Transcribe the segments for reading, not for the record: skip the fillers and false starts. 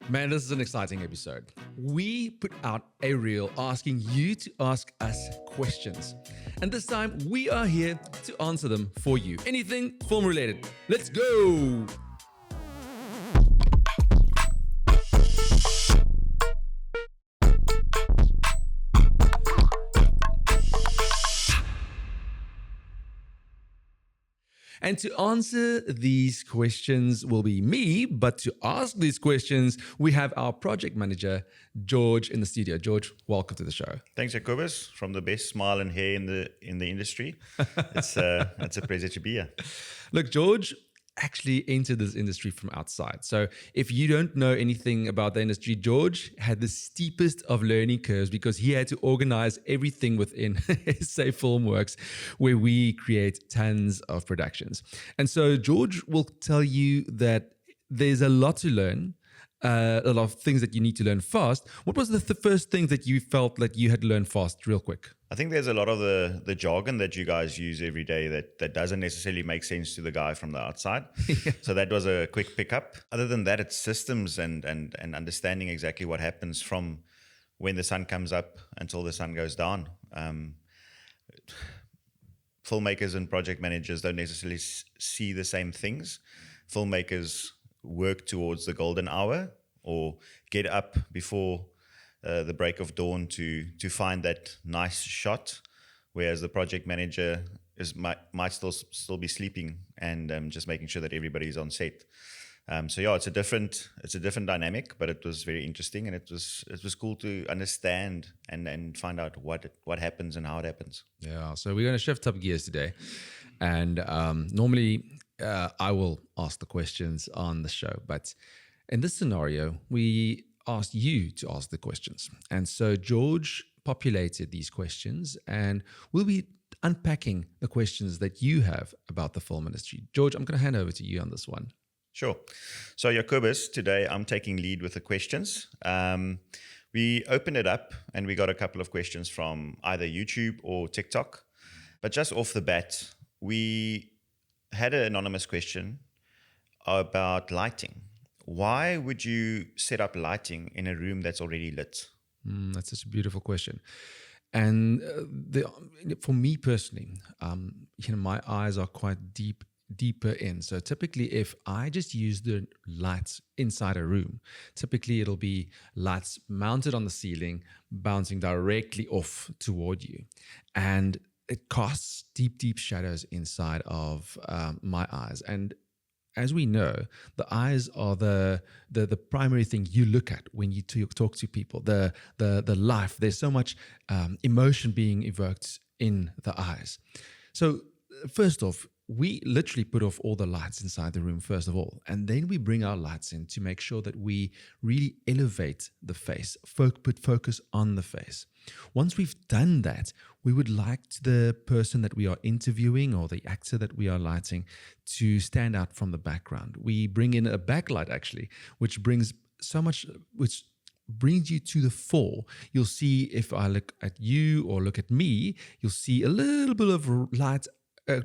Man, this is an exciting episode. We put out a reel asking you to ask us questions. And this time, we are here to answer them for you. Anything film related. Let's go! And to answer these questions will be me, but to ask these questions, we have our project manager, George, in the studio. George, welcome to the show. Thanks, Jacobus, from the best smile and hair in the industry. It's a pleasure to be here. Look, George actually entered this industry from outside. So if you don't know anything about the industry, George had the steepest of learning curves because he had to organize everything within say Filmworx, where we create tons of productions. And so George will tell you that there's a lot to learn, a lot of things that you need to learn fast. What was the first thing that you felt that you had learned fast real quick? I think there's a lot of the jargon that you guys use every day that doesn't necessarily make sense to the guy from the outside. Yeah. So that was a quick pickup. Other than that, it's systems and understanding exactly what happens from when the sun comes up until the sun goes down. Filmmakers and project managers don't necessarily see the same things. Filmmakers work towards the golden hour or get up before the break of dawn to find that nice shot, whereas the project manager might still be sleeping and just making sure that everybody's on set. So yeah, it's a different dynamic, but it was very interesting, and it was cool to understand and find out what happens and how it happens. Yeah, so we're going to shift up gears today, and normally I will ask the questions on the show, but in this scenario, we asked you to ask the questions. And so George populated these questions, and we'll be unpacking the questions that you have about the film industry. George, I'm going to hand over to you on this one. Sure. So Jacobus, today I'm taking lead with the questions. We opened it up and we got a couple of questions from either YouTube or TikTok. But just off the bat, we had an anonymous question about lighting. Why would you set up lighting in a room that's already lit? That's such a beautiful question. And for me personally, my eyes are quite deeper in. So typically if I just use the lights inside a room, typically it'll be lights mounted on the ceiling, bouncing directly off toward you. And it casts deep shadows inside of my eyes. And as we know, the eyes are the primary thing you look at when you talk to people. The life, there's so much emotion being evoked in the eyes. So first off, we literally put off all the lights inside the room first of all, and then we bring our lights in to make sure that we really elevate the face, put focus on the face. Once we've done that, we would like the person that we are interviewing or the actor that we are lighting to stand out from the background. We bring in a backlight actually, which brings you to the fore. You'll see, if I look at you or look at me, you'll see a little bit of light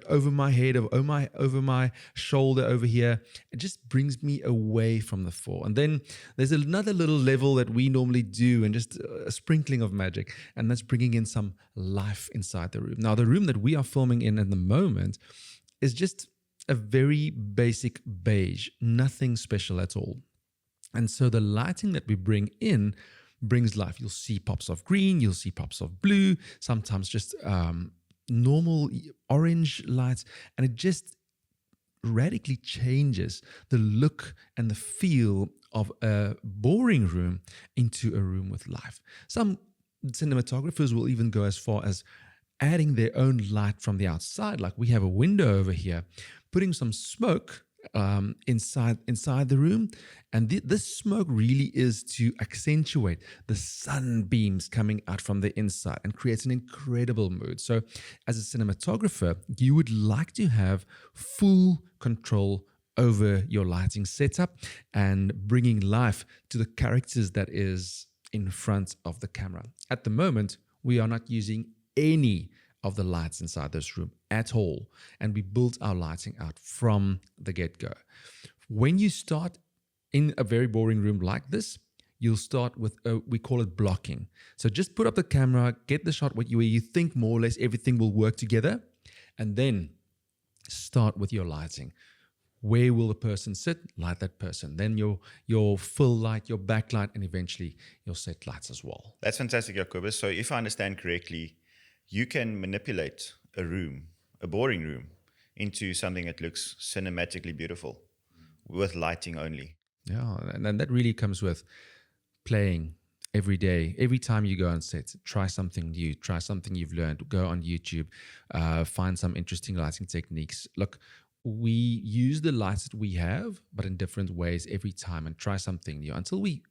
over my head, over my shoulder over here. It just brings me away from the fore. And then there's another little level that we normally do, and just a sprinkling of magic, and that's bringing in some life inside the room. Now, the room that we are filming in at the moment is just a very basic beige, nothing special at all. And so the lighting that we bring in brings life. You'll see pops of green, you'll see pops of blue, sometimes just normal orange lights, and it just radically changes the look and the feel of a boring room into a room with life. Some cinematographers will even go as far as adding their own light from the outside, like we have a window over here, putting some smoke inside the room, and this smoke really is to accentuate the sunbeams coming out from the inside and creates an incredible mood. So as a cinematographer, you would like to have full control over your lighting setup and bringing life to the characters that is in front of the camera. At the moment, we are not using any of the lights inside this room at all, and we built our lighting out from the get-go. When you start in a very boring room like this, you'll start with, we call it blocking. So just put up the camera, get the shot where you think more or less everything will work together, and then start with your lighting. Where will the person sit? Light that person. Then your fill light, your backlight, and eventually your set lights as well. That's fantastic, Jacobus. So if I understand correctly, you can manipulate a room, a boring room, into something that looks cinematically beautiful with lighting only. Yeah, and then that really comes with playing every day. Every time you go on set, try something new, try something you've learned. Go on YouTube, find some interesting lighting techniques. Look, we use the lights that we have, but in different ways every time, and try something new until we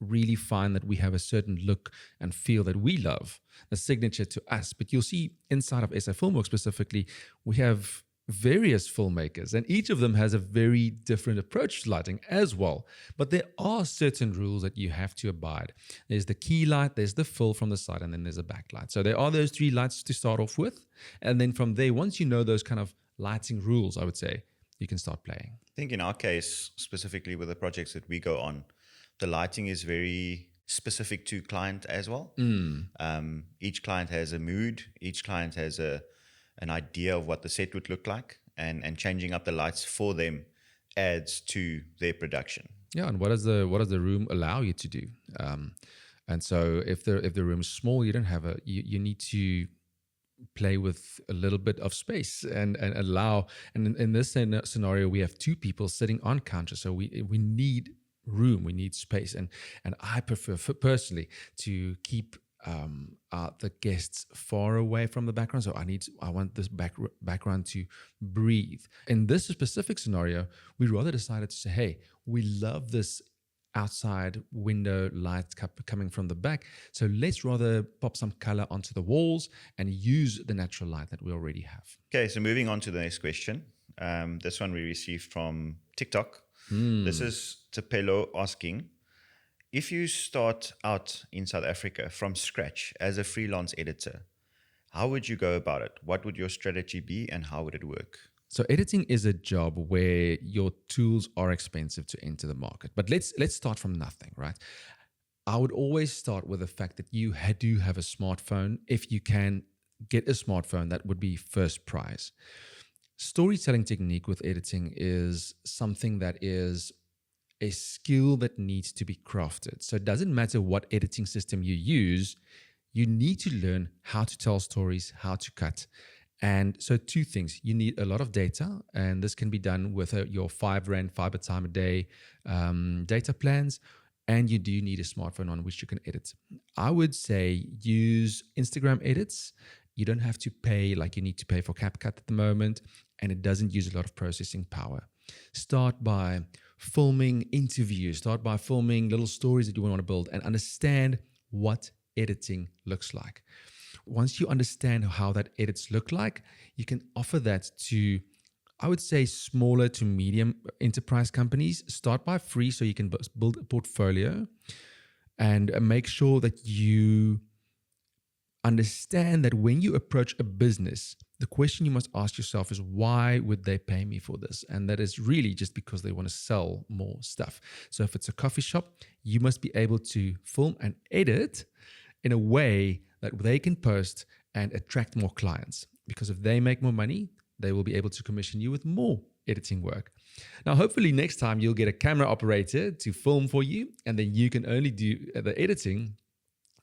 really find that we have a certain look and feel that we love, the signature to us. But you'll see inside of SA Filmworx specifically, we have various filmmakers, and each of them has a very different approach to lighting as well. But there are certain rules that you have to abide. There's the key light, there's the fill from the side, and then there's a backlight. So there are those three lights to start off with. And then from there, once you know those kind of lighting rules, I would say, you can start playing. I think in our case, specifically with the projects that we go on, the lighting is very specific to client as well. Each client has a mood. Each client has an idea of what the set would look like, and changing up the lights for them adds to their production. Yeah, and what does the room allow you to do? And so if the room is small, you don't have you need to play with a little bit of space and allow. And in this scenario, we have two people sitting on counter, so we need room, we need space, and I prefer personally to keep the guests far away from the background. So I want this background to breathe. In this specific scenario, we rather decided to say, hey, we love this outside window light coming from the back, so let's rather pop some color onto the walls and use the natural light that we already have. Okay, so moving on to the next question. This one we received from TikTok. This is Tapelo asking, if you start out in South Africa from scratch as a freelance editor, how would you go about it? What would your strategy be, and how would it work? So editing is a job where your tools are expensive to enter the market. But let's start from nothing, right? I would always start with the fact that you do have a smartphone. If you can get a smartphone, that would be first prize. Storytelling technique with editing is something that is a skill that needs to be crafted. So it doesn't matter what editing system you use, you need to learn how to tell stories, how to cut. And so two things, you need a lot of data, and this can be done with your 5 Rand fiber time a day data plans, and you do need a smartphone on which you can edit. I would say use Instagram edits. You don't have to pay like you need to pay for CapCut at the moment, and it doesn't use a lot of processing power. Start by filming interviews, start by filming little stories that you want to build, and understand what editing looks like. Once you understand how that edits look like, you can offer that to, I would say, smaller to medium enterprise companies. Start by free so you can build a portfolio, and make sure that you understand that when you approach a business, the question you must ask yourself is, why would they pay me for this? And that is really just because they want to sell more stuff. So if it's a coffee shop, you must be able to film and edit in a way that they can post and attract more clients. Because if they make more money, they will be able to commission you with more editing work. Now, hopefully next time you'll get a camera operator to film for you, and then you can only do the editing,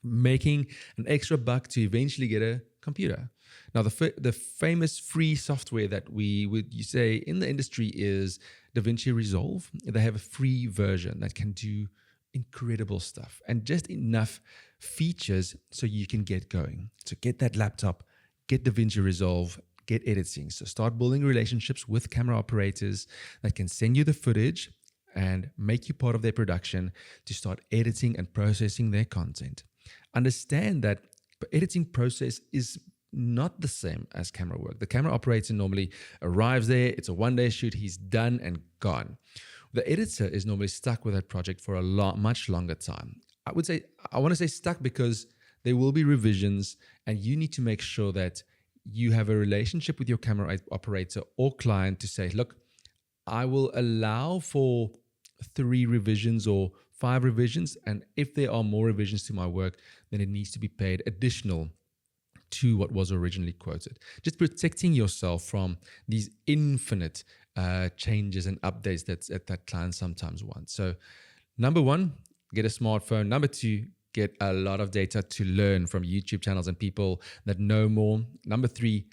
making an extra buck to eventually get a computer. Now, the famous free software that we would say in the industry is DaVinci Resolve. They have a free version that can do incredible stuff and just enough features so you can get going. So get that laptop, get DaVinci Resolve, get editing. So start building relationships with camera operators that can send you the footage and make you part of their production to start editing and processing their content. Understand that the editing process is not the same as camera work. The camera operator normally arrives there, it's a one-day shoot, he's done and gone. The editor is normally stuck with that project for a much longer time. I want to say stuck because there will be revisions, and you need to make sure that you have a relationship with your camera operator or client to say, look, I will allow for 3 revisions or 5 revisions. And if there are more revisions to my work, then it needs to be paid additional to what was originally quoted. Just protecting yourself from these infinite changes and updates that clients sometimes want. So number 1, get a smartphone. Number 2, get a lot of data to learn from YouTube channels and people that know more. Number 3,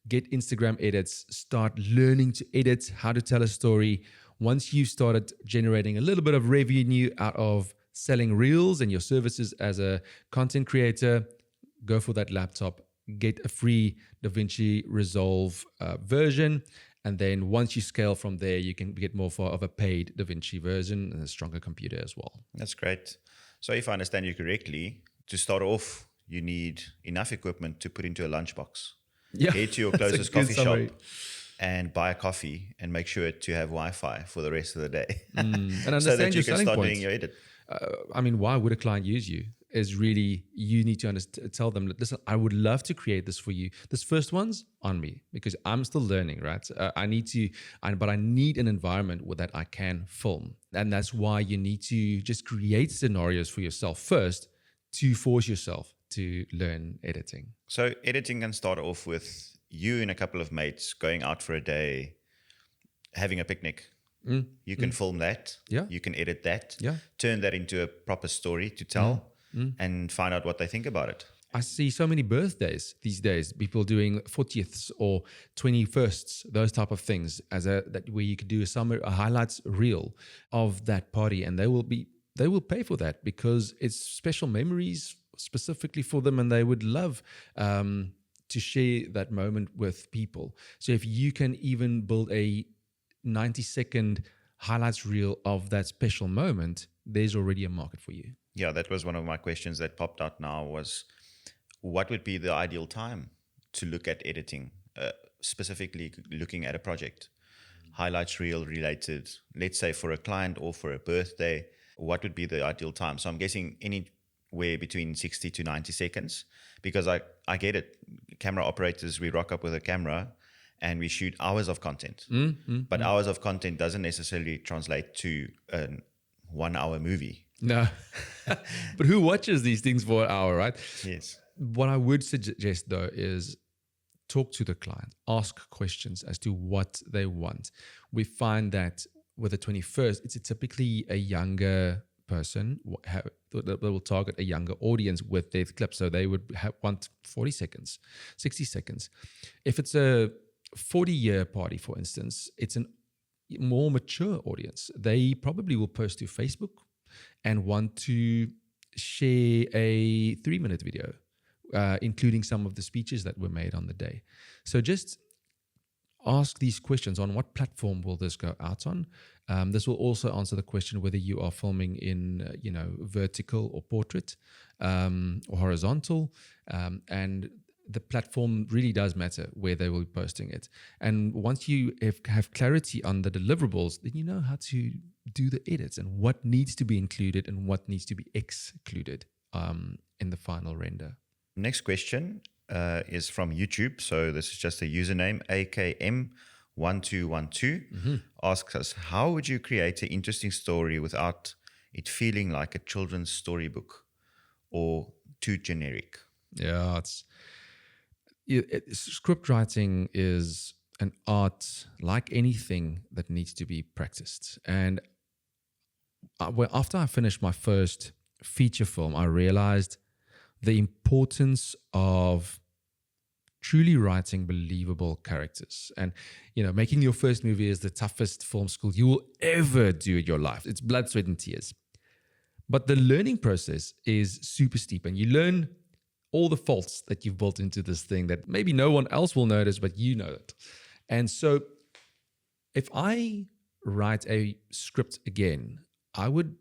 get Instagram edits. Start learning to edit, how to tell a story. Once you've started generating a little bit of revenue out of selling reels and your services as a content creator, go for that laptop. Get a free DaVinci Resolve version. And then once you scale from there, you can get more of a paid DaVinci version and a stronger computer as well. That's great. So if I understand you correctly, to start off, you need enough equipment to put into a lunchbox. Yeah, Head to your closest coffee summary. shop and buy a coffee and make sure to have Wi-Fi for the rest of the day. And so understand that you your can selling start points. doing your edit. Why would a client use you? Is really, you need to tell them, listen, I would love to create this for you. This first one's on me because I'm still learning, right? But I need an environment where that I can film. And that's why you need to just create scenarios for yourself first to force yourself to learn editing. So editing can start off with you and a couple of mates going out for a day, having a picnic. You can film that. Yeah. You can edit that. Yeah. Turn that into a proper story to tell and find out what they think about it. I see so many birthdays these days, people doing 40ths or 21sts, those type of things where you could do a highlights reel of that party, and they will pay for that because it's special memories specifically for them, and they would love to share that moment with people. So if you can even build a 90-second highlights reel of that special moment, there's already a market for you. Yeah, that was one of my questions that popped out now was, what would be the ideal time to look at editing, specifically looking at a project? Highlights reel related, let's say for a client or for a birthday, what would be the ideal time? So I'm guessing anywhere between 60 to 90 seconds, because I get it. Camera operators, we rock up with a camera and we shoot hours of content. But hours of content doesn't necessarily translate to a 1 hour movie. No. But who watches these things for an hour, right? Yes. What I would suggest, though, is talk to the client, ask questions as to what they want. We find that with the 21st, it's typically a younger person that will target a younger audience with their clip. So they would want 40 seconds, 60 seconds. If it's a 40-year party, for instance, it's a more mature audience. They probably will post to Facebook and want to share a 3-minute video, including some of the speeches that were made on the day. So just ask these questions on what platform will this go out on. This will also answer the question whether you are filming in, vertical or portrait or horizontal. And the platform really does matter where they will be posting it. And once you have clarity on the deliverables, then you know how to do the edits and what needs to be included and what needs to be excluded in the final render. Next question is from YouTube. So this is just a username, AKM1212, asks us, how would you create an interesting story without it feeling like a children's storybook or too generic? Yeah, script writing is an art like anything that needs to be practiced. And after I finished my first feature film, I realized the importance of truly writing believable characters. And, making your first movie is the toughest film school you will ever do in your life. It's blood, sweat, and tears. But the learning process is super steep, and you learn all the faults that you've built into this thing that maybe no one else will notice, but you know it. And so if I write a script again, I would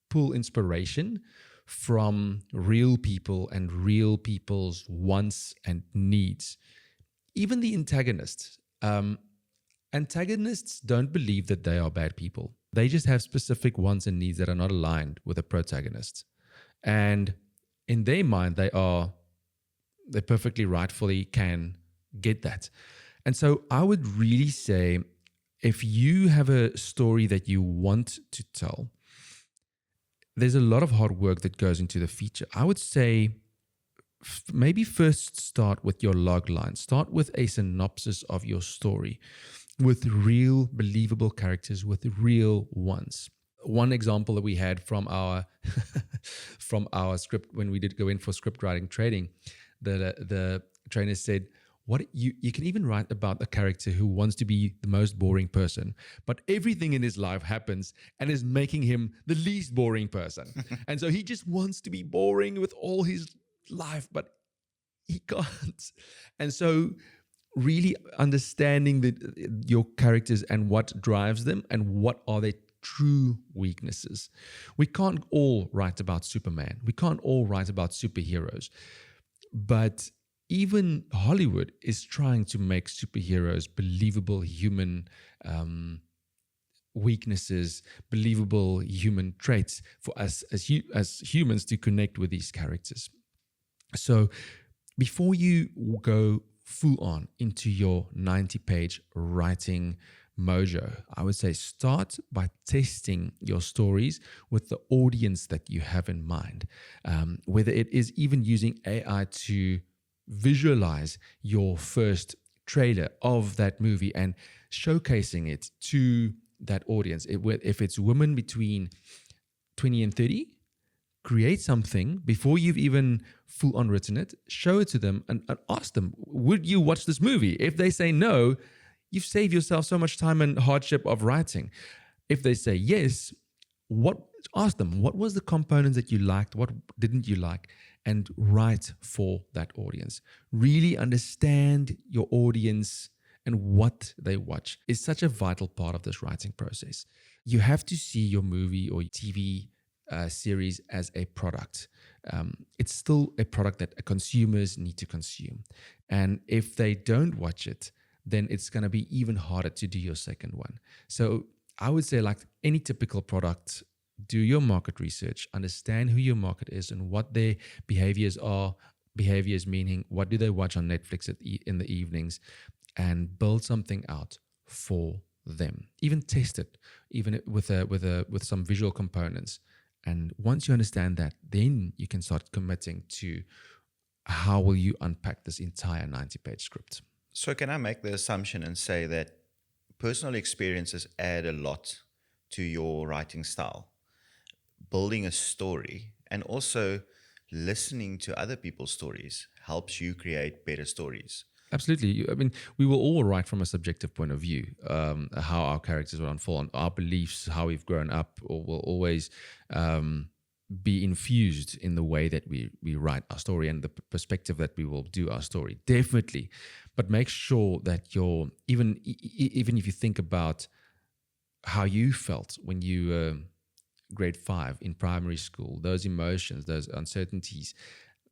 pull inspiration from real people and real people's wants and needs. Even the antagonists. Antagonists don't believe that they are bad people. They just have specific wants and needs that are not aligned with the protagonist. And in their mind, they perfectly rightfully can get that. And so I would really say, if you have a story that you want to tell, there's a lot of hard work that goes into the feature. I would say maybe first start with your log line. Start with a synopsis of your story with real, believable characters, with real ones. One example that we had from our from our script when we did go in for script writing training, the trainer said, "What you can even write about a character who wants to be the most boring person, but everything in his life happens and is making him the least boring person, and so he just wants to be boring with all his life, but he can't." And so really understanding your characters and what drives them and what are their true weaknesses. We can't all write about Superman. We can't all write about superheroes. But even Hollywood is trying to make superheroes believable human weaknesses, believable human traits for us as humans to connect with these characters. So before you go full on into your 90-page writing mojo, I would say start by testing your stories with the audience that you have in mind. Whether it is even using AI to visualize your first trailer of that movie and showcasing it to that audience. If it's women between 20 and 30, create something before you've even full on written it, show it to them and ask them, would you watch this movie? If they say no, you've saved yourself so much time and hardship of writing. If they say yes, ask them, what was the components that you liked? What didn't you like? And write for that audience. Really understand your audience and what they watch is such a vital part of this writing process. You have to see your movie or TV series as a product. It's still a product that consumers need to consume. And if they don't watch it, then it's going to be even harder to do your second one. So I would say, like any typical product, do your market research, understand who your market is and what their behaviors are. Behaviors meaning, what do they watch on Netflix in the evenings, and build something out for them. Even test it, even with some visual components. And once you understand that, then you can start committing to how will you unpack this entire 90-page script. So can I make the assumption and say that personal experiences add a lot to your writing style? Building a story and also listening to other people's stories helps you create better stories. Absolutely. I mean, we will all write from a subjective point of view, how our characters will unfold, our beliefs, how we've grown up, or will always be infused in the way that we write our story and the perspective that we will do our story. Definitely. But make sure that even if you think about how you felt when you were grade 5 in primary school, those emotions, those uncertainties,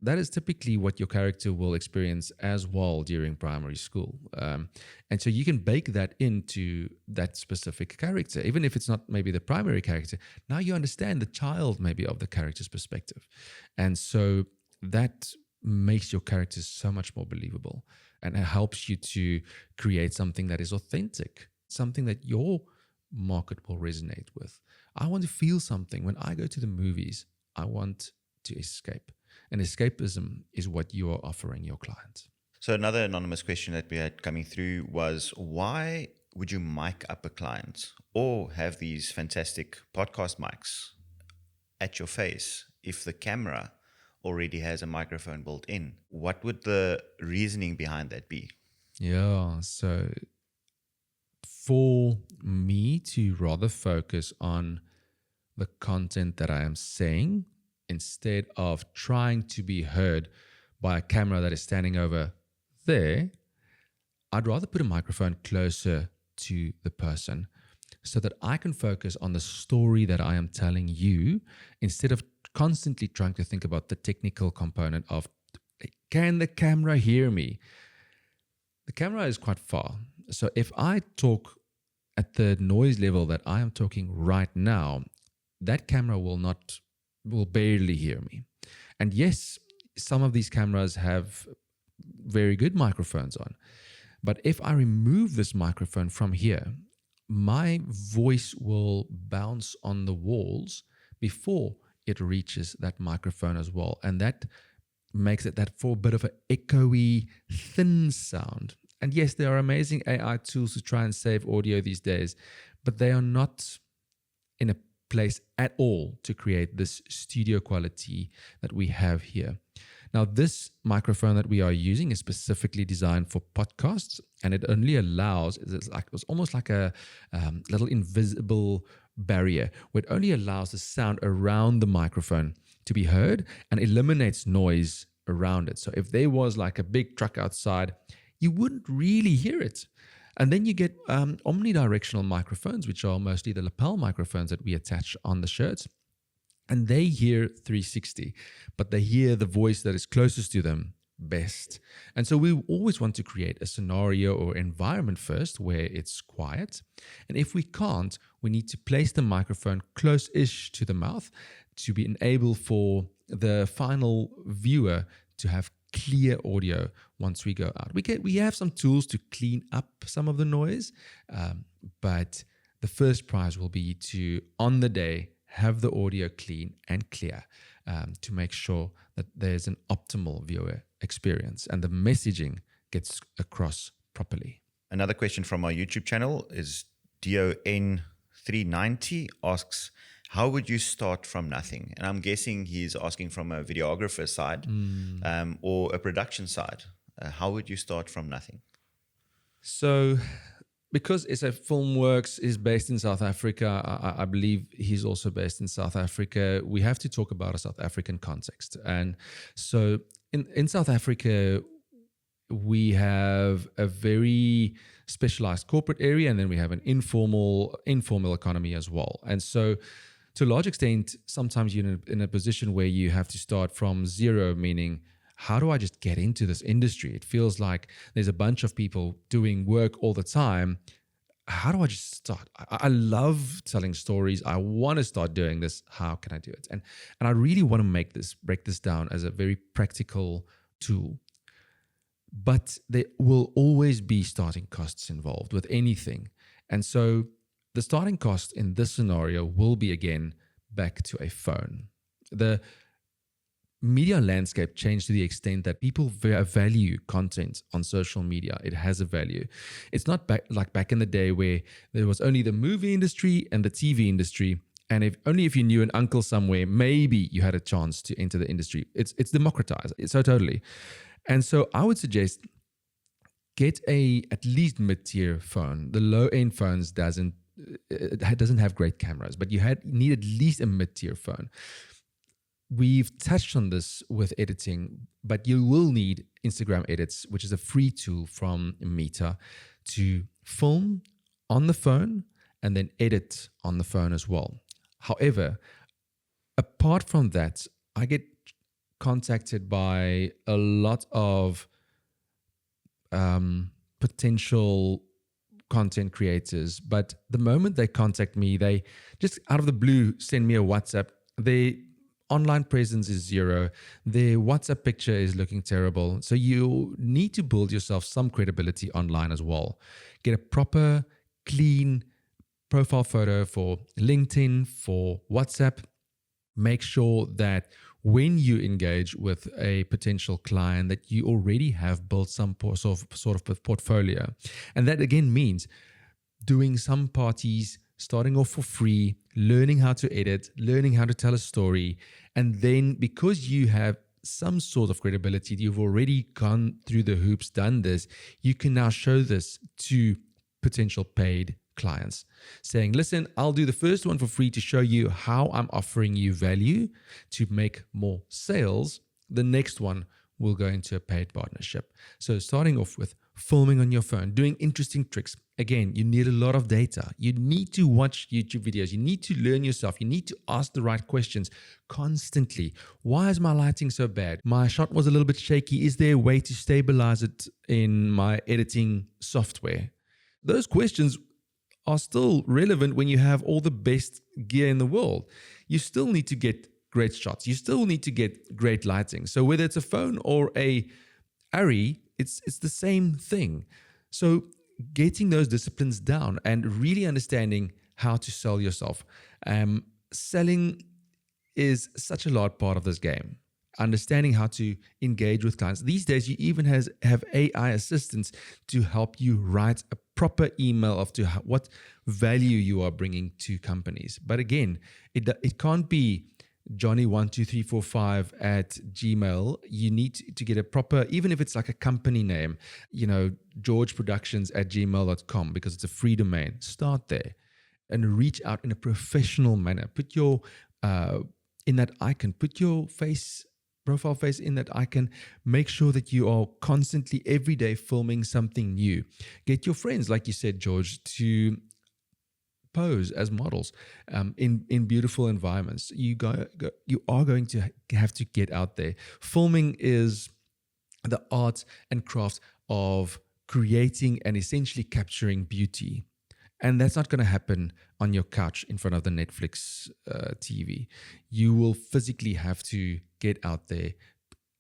that is typically what your character will experience as well during primary school. And so you can bake that into that specific character, even if it's not maybe the primary character. Now you understand the child maybe of the character's perspective. And so that makes your characters so much more believable, and it helps you to create something that is authentic, something that your market will resonate with. I want to feel something. When I go to the movies, I want to escape. And escapism is what you are offering your clients. So another anonymous question that we had coming through was, why would you mic up a client or have these fantastic podcast mics at your face if the camera already has a microphone built in? What would the reasoning behind that be? Yeah, so for me to rather focus on the content that I am saying, instead of trying to be heard by a camera that is standing over there, I'd rather put a microphone closer to the person so that I can focus on the story that I am telling you, instead of constantly trying to think about the technical component of, can the camera hear me? The camera is quite far. So if I talk at the noise level that I am talking right now, that camera will barely hear me. And yes, some of these cameras have very good microphones on. But if I remove this microphone from here, my voice will bounce on the walls before it reaches that microphone as well. And that makes it that for a bit of an echoey, thin sound. And yes, there are amazing AI tools to try and save audio these days, but they are not in a place at all to create this studio quality that we have here. Now, this microphone that we are using is specifically designed for podcasts, and it only allows, it's almost like a little invisible barrier where it only allows the sound around the microphone to be heard and eliminates noise around it. So if there was like a big truck outside, you wouldn't really hear it. And then you get omnidirectional microphones, which are mostly the lapel microphones that we attach on the shirts. And they hear 360, but they hear the voice that is closest to them best. And so we always want to create a scenario or environment first where it's quiet. And if we can't, we need to place the microphone close-ish to the mouth to be enabled for the final viewer to have clear audio once we go out. We have some tools to clean up some of the noise, but the first prize will be to, on the day, have the audio clean and clear to make sure that there's an optimal viewer experience and the messaging gets across properly. Another question from our YouTube channel is DON390 asks, how would you start from nothing? And I'm guessing he's asking from a videographer side or a production side. How would you start from nothing? So because Filmworx is based in South Africa, I believe he's also based in South Africa, we have to talk about a South African context. And so in South Africa, we have a very specialized corporate area, and then we have an informal economy as well. And so to a large extent, sometimes you're in a position where you have to start from zero, meaning, how do I just get into this industry? It feels like there's a bunch of people doing work all the time. How do I just start? I love telling stories. I want to start doing this. How can I do it? And I really want to break this down as a very practical tool. But there will always be starting costs involved with anything. And so the starting cost in this scenario will be, again, back to a phone. The media landscape changed to the extent that people value content on social media. It has a value. It's not like back in the day where there was only the movie industry and the TV industry. And if you knew an uncle somewhere, maybe you had a chance to enter the industry. It's democratized. So totally. And so I would suggest get at least mid-tier phone. The low-end phones doesn't have great cameras, but you need at least a mid-tier phone. We've touched on this with editing, but you will need Instagram Edits, which is a free tool from Meta, to film on the phone and then edit on the phone as well. However, apart from that, I get contacted by a lot of potential content creators, but the moment they contact me, they just out of the blue send me a WhatsApp. Their online presence is zero. Their WhatsApp picture is looking terrible. So you need to build yourself some credibility online as well. Get a proper, clean profile photo for LinkedIn, for WhatsApp. Make sure that when you engage with a potential client that you already have built some sort of portfolio. And that again means doing some parties, starting off for free, learning how to edit, learning how to tell a story. And then because you have some sort of credibility, you've already gone through the hoops, done this, you can now show this to potential paid clients, saying, listen, I'll do the first one for free to show you how I'm offering you value to make more sales. The next one will go into a paid partnership. So starting off with filming on your phone, doing interesting tricks. Again, you need a lot of data. You need to watch YouTube videos. You need to learn yourself. You need to ask the right questions constantly. Why is my lighting so bad? My shot was a little bit shaky. Is there a way to stabilize it in my editing software? Those questions are still relevant when you have all the best gear in the world. You still need to get great shots. You still need to get great lighting. So whether it's a phone or a Arri, it's the same thing. So getting those disciplines down and really understanding how to sell yourself. Selling is such a large part of this game. Understanding how to engage with clients. These days, you even have AI assistants to help you write a proper email of to what value you are bringing to companies. But again, it can't be Johnny12345@gmail. You need to get a proper, even if it's like a company name, georgeproductions@gmail.com, because it's a free domain. Start there and reach out in a professional manner. Put your in that icon, put your profile face in that icon. Make sure that you are constantly every day filming something new. Get your friends, like you said, George, to pose as models in beautiful environments. You are going to have to get out there. Filming is the art and craft of creating and essentially capturing beauty. And that's not going to happen on your couch in front of the Netflix TV. You will physically have to get out there,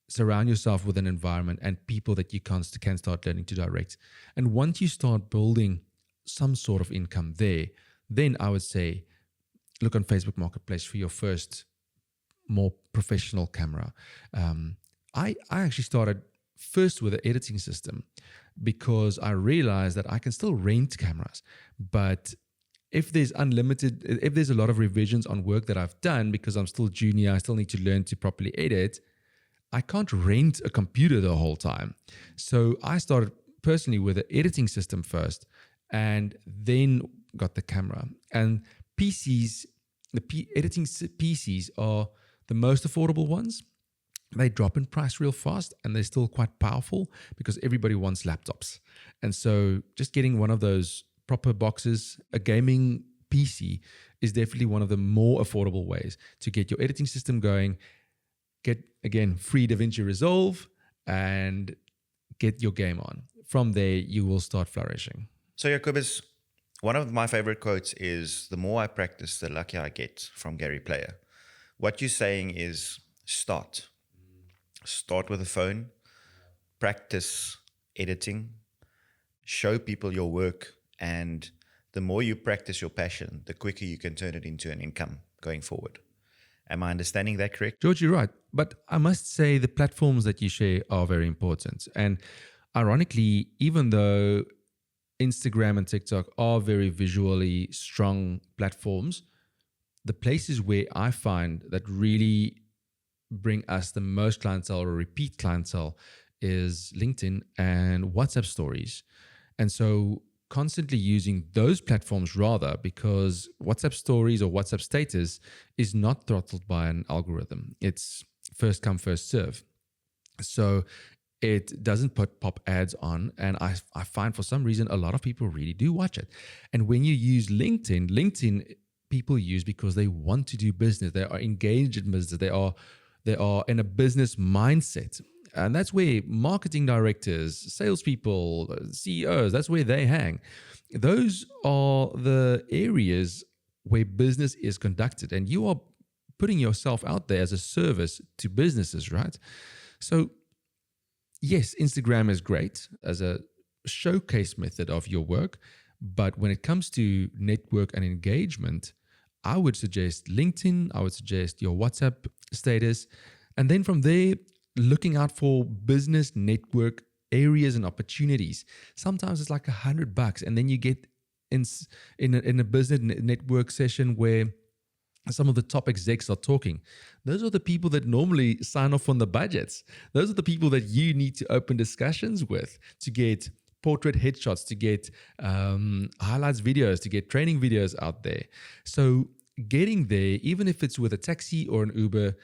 surround yourself with an environment and people that you can start learning to direct. And once you start building some sort of income there, then I would say look on Facebook Marketplace for your first more professional camera. I actually started first with an editing system because I realized that I can still rent cameras, but if there's a lot of revisions on work that I've done because I'm still junior, I still need to learn to properly edit, I can't rent a computer the whole time. So I started personally with an editing system first and then got the camera. And PCs, editing PCs are the most affordable ones. They drop in price real fast and they're still quite powerful because everybody wants laptops. And so just getting one of those proper boxes, a gaming PC, is definitely one of the more affordable ways to get your editing system going. Get, again, free DaVinci Resolve and get your game on. From there, you will start flourishing. So Jacobus, one of my favorite quotes is, the more I practice, the luckier I get, from Gary Player. What you're saying is start. Start with a phone, practice editing, show people your work, and the more you practice your passion, the quicker you can turn it into an income going forward. Am I understanding that correct? George, you're right. But I must say the platforms that you share are very important. And ironically, even though Instagram and TikTok are very visually strong platforms, the places where I find that really bring us the most clientele or repeat clientele is LinkedIn and WhatsApp stories. And so constantly using those platforms rather, because WhatsApp stories or WhatsApp status is not throttled by an algorithm. It's first come, first serve. So it doesn't put pop ads on. And I find for some reason, a lot of people really do watch it. And when you use LinkedIn people use because they want to do business. They are engaged in business. They are in a business mindset. And that's where marketing directors, salespeople, CEOs, that's where they hang. Those are the areas where business is conducted. And you are putting yourself out there as a service to businesses, right? So yes, Instagram is great as a showcase method of your work. But when it comes to network and engagement, I would suggest LinkedIn. I would suggest your WhatsApp status. And then from there, looking out for business network areas and opportunities. Sometimes it's like $100, and then you get in a business network session where some of the top execs are talking. Those are the people that normally sign off on the budgets. Those are the people that you need to open discussions with to get portrait headshots, to get highlights videos, to get training videos out there. So getting there, even if it's with a taxi or an Uber,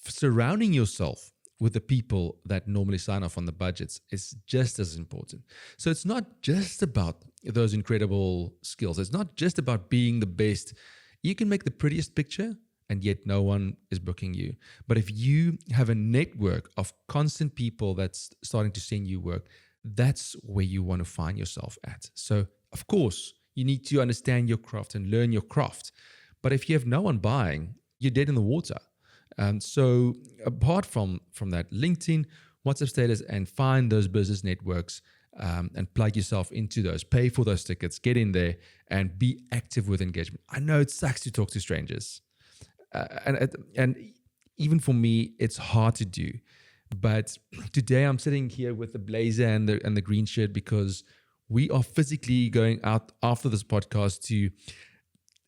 surrounding yourself with the people that normally sign off on the budgets is just as important. So it's not just about those incredible skills. It's not just about being the best. You can make the prettiest picture and yet no one is booking you. But if you have a network of constant people that's starting to send you work, that's where you want to find yourself at. So of course, you need to understand your craft and learn your craft. But if you have no one buying, you're dead in the water. So apart from that, LinkedIn, WhatsApp status, and find those business networks and plug yourself into those, pay for those tickets, get in there and be active with engagement. I know it sucks to talk to strangers. And even for me, it's hard to do. But today I'm sitting here with the blazer and the green shirt because we are physically going out after this podcast to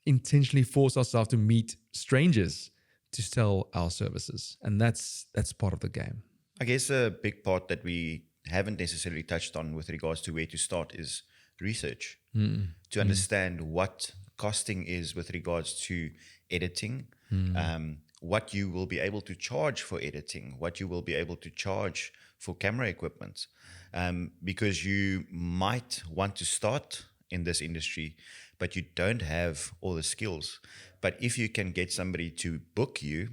intentionally force ourselves to meet strangers to sell our services. And that's part of the game. I guess a big part that we haven't necessarily touched on with regards to where to start is research. To understand what costing is with regards to editing, what you will be able to charge for editing, what you will be able to charge for camera equipment, because you might want to start in this industry, but you don't have all the skills. But if you can get somebody to book you,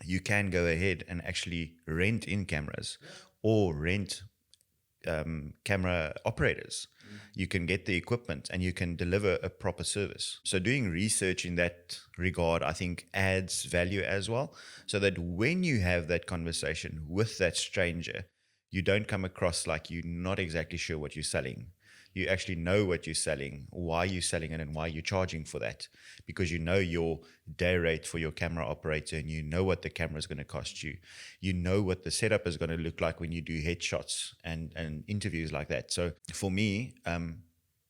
you can go ahead and actually rent in cameras or rent camera operators. You can get the equipment and you can deliver a proper service. So doing research in that regard, I think, adds value as well, so that when you have that conversation with that stranger, you don't come across like you're not exactly sure what you're selling. You actually know what you're selling, why you're selling it, and why you're charging for that, because you know your day rate for your camera operator, and you know what the camera is going to cost you. You know what the setup is going to look like when you do headshots and interviews like that. So for me,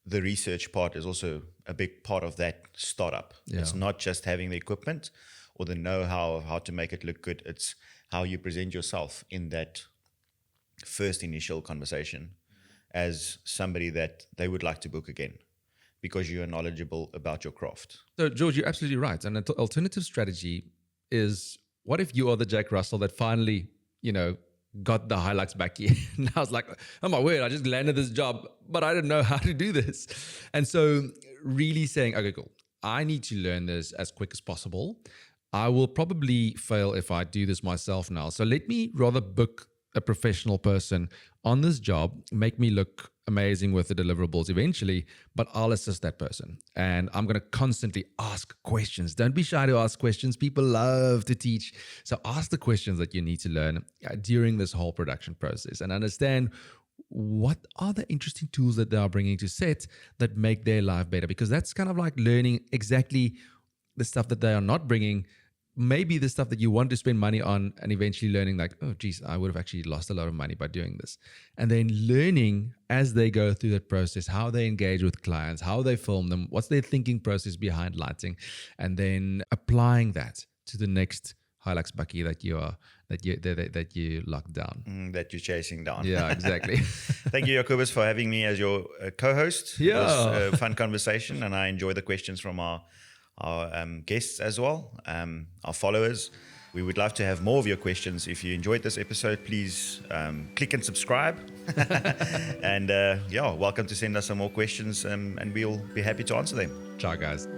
the research part is also a big part of that startup. Yeah. It's not just having the equipment or the know-how of how to make it look good. It's how you present yourself in that first initial conversation as somebody that they would like to book again, because you are knowledgeable about your craft. So, George, you're absolutely right. And an alternative strategy is, what if you are the Jack Russell that finally, got the highlights back here? And I was like, oh my word, I just landed this job, but I didn't know how to do this. And so really saying, okay, cool, I need to learn this as quick as possible. I will probably fail if I do this myself now. So let me rather book a professional person on this job, make me look amazing with the deliverables eventually, but I'll assist that person. And I'm going to constantly ask questions. Don't be shy to ask questions. People love to teach. So ask the questions that you need to learn during this whole production process, and understand what are the interesting tools that they are bringing to set that make their life better, because that's kind of like learning exactly the stuff that they are not bringing, maybe the stuff that you want to spend money on, and eventually learning like, oh geez, I would have actually lost a lot of money by doing this. And then learning as they go through that process, how they engage with clients, how they film them, what's their thinking process behind lighting, and then applying that to the next Hilux Bucky that you locked down. That you're chasing down. Yeah, exactly. Thank you, Jacobus, for having me as your co-host. Yeah. It was a fun conversation, and I enjoy the questions from our guests as well, our followers. We would love to have more of your questions. If you enjoyed this episode, please click and subscribe. And welcome to send us some more questions, and we'll be happy to answer them. Ciao, guys.